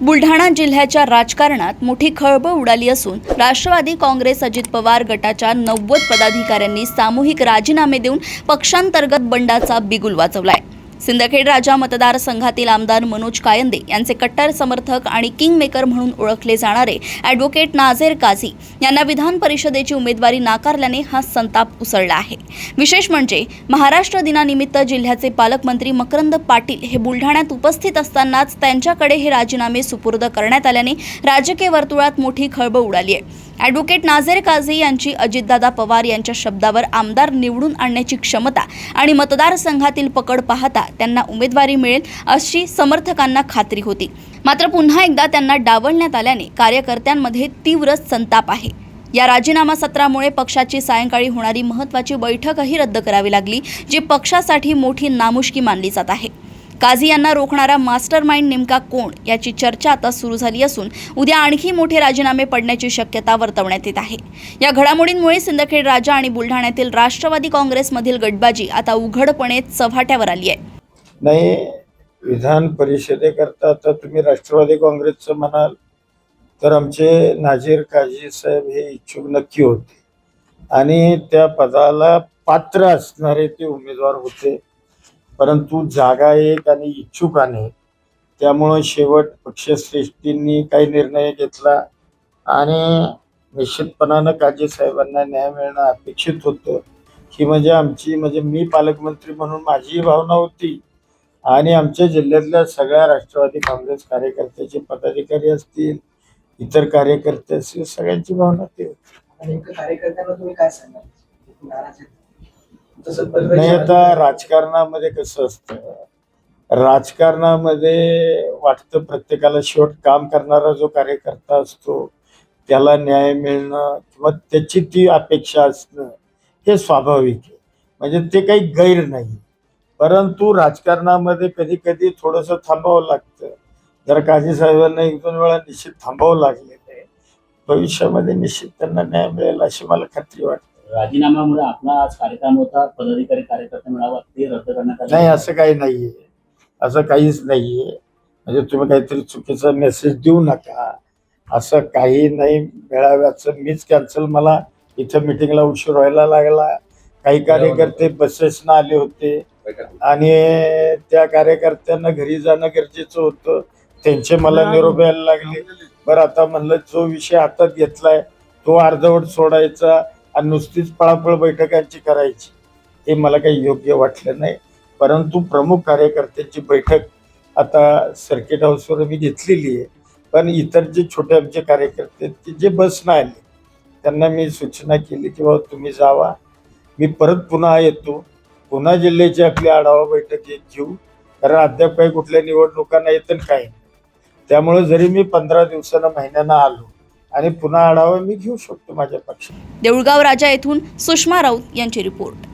बुलढाणा जिल्ह्याच्या राजकारणात मोठी खळबळ उडाली असून राष्ट्रवादी काँग्रेस अजित पवार गटाच्या 90 पदाधिकाऱ्यांनी सामूहिक राजीनामे देऊन पक्षांतर्गत बंडाचा बिगुल वाजवलाय। सिंदखेड राजा मतदारसंघातील आमदार मनोज कायंदे यांचे कट्टर समर्थक आणि किंग मेकर म्हणून ओळखले जाणारे ॲडव्होकेट नाझेर काझी यांना विधान परिषदेची उमेदवारी नाकारल्याने हा संताप उसळला आहे। विशेष म्हणजे महाराष्ट्र दिनानिमित्त जिल्ह्याचे पालकमंत्री मकरंद पाटील हे बुलढाण्यात उपस्थित असतानाच त्यांच्याकडे हे राजीनामे सुपूर्द करण्यात आल्याने राजकीय वर्तुळात मोठी खळबळ उडाली आहे। ॲडव्होकेट नाझेर काझी यांची अजितदादा पवार यांच्या शब्दावर आमदार निवडून आणण्याची क्षमता आणि मतदारसंघातील पकड पाहता त्यांना उमेदवारी मिळेल अशी समर्थकांना खात्री होती। मात्र पुन्हा एकदा त्यांना डावलण्यात आल्याने कार्यकर्त्यांमध्ये तीव्र संताप आहे। या राजीनामा सत्रामुळे पक्षाची सायंकाळी होणारी महत्त्वाची बैठकही रद्द करावी लागली, जी पक्षासाठी मोठी नामुष्की मानली जात आहे। काझी यांना रोखणारा मास्टरमाइंड नेमका कोण याची चर्चा आता सुरू झाली असून उद्या आणखी मोठे राजीनामे पडण्याची शक्यता वर्तवण्यात येत आहे। या घडामोडींमुळे सिंदखेड राजा आणि बुलढाण्यातील राष्ट्रवादी काँग्रेसमधील गटबाजी आता उघडपणे चव्हाट्यावर आली आहे। नाही, विधान परिषदेकरता आता तुम्ही राष्ट्रवादी काँग्रेसचं म्हणाल तर आमचे नाझेर काझी साहेब हे इच्छुक नक्की होते आणि त्या पदाला पात्र असणारे ते उमेदवार होते, परंतु जागा एक आणि इच्छुक अनेक, त्यामुळं शेवट पक्षश्रेष्ठींनी काही निर्णय घेतला आणि निश्चितपणानं काझी साहेबांना न्याय मिळणं अपेक्षित होतं। ही म्हणजे मी पालकमंत्री म्हणून माझी भावना होती आणि आमच्या जिल्ह्यातल्या सगळ्या राष्ट्रवादी काँग्रेस कार्यकर्त्याचे पदाधिकारी असतील, इतर कार्यकर्ते असतील, सगळ्यांची भावना ते होती। आणि कार्यकर्त्यांना तुम्ही काय सांगाल? नाही, आता राजकारणामध्ये कसं असतं, राजकारणामध्ये वाटतं प्रत्येकाला शेवट काम करणारा जो कार्यकर्ता असतो त्याला न्याय मिळणं किंवा त्याची ती अपेक्षा असणं हे स्वाभाविक आहे, म्हणजे ते काही गैर नाही। परंतु राजकारणामध्ये कधी कधी थोडंसं थांबावं लागतं। जर काझी साहेबांना 1-2 वेळा निश्चित थांबावं लागलेलं आहे, भविष्यामध्ये निश्चित त्यांना न्याय मिळेल अशी मला खात्री वाटते। राजीनाम्यामुळे आपला आज कार्यक्रम होता, पदाधिकारी कार्यकर्ता मेळावा, ते रद्द करण्यात आले? नाही, असं काही नाहीये, असं काहीच नाहीये। म्हणजे तुम्ही काहीतरी चुकीचा मेसेज देऊ नका, असं काही नाही। मेळाव्याचं मीच कॅन्सल, मला इथं मिटिंगला उशीर व्हायला लागला, काही कार्यकर्ते बसेसनं आले होते आणि त्या कार्यकर्त्यांना घरी जाणं गरजेचं होतं, त्यांचे मला निरोप यायला लागले। बरं, आता म्हणलं जो विषय हातात घेतलाय तो अर्धवट सोडायचा आणि नुसतीच पळापळ बैठकांची करायची, हे मला काही योग्य वाटलं नाही। परंतु प्रमुख कार्यकर्त्यांची बैठक आता सर्किट हाऊसवर मी घेतलेली आहे, पण इतर जे छोटे आमचे कार्यकर्ते ते जे बसनं आले त्यांना मी सूचना केली की बाबा तुम्ही जावा, मी परत पुन्हा येतो, पुन्हा जिल्ह्याची आपली आढावा बैठक घेऊ, कारण अद्याप काही कुठल्या निवडणुका नाहीत आणि काही नाही। त्यामुळे जरी मी 15 दिवसांना महिन्यानं आलो आणि पुन्हा आढावा मी घेऊ शकतो माझ्या पक्षात। देऊळगाव राजा येथून सुषमा राऊत यांची रिपोर्ट।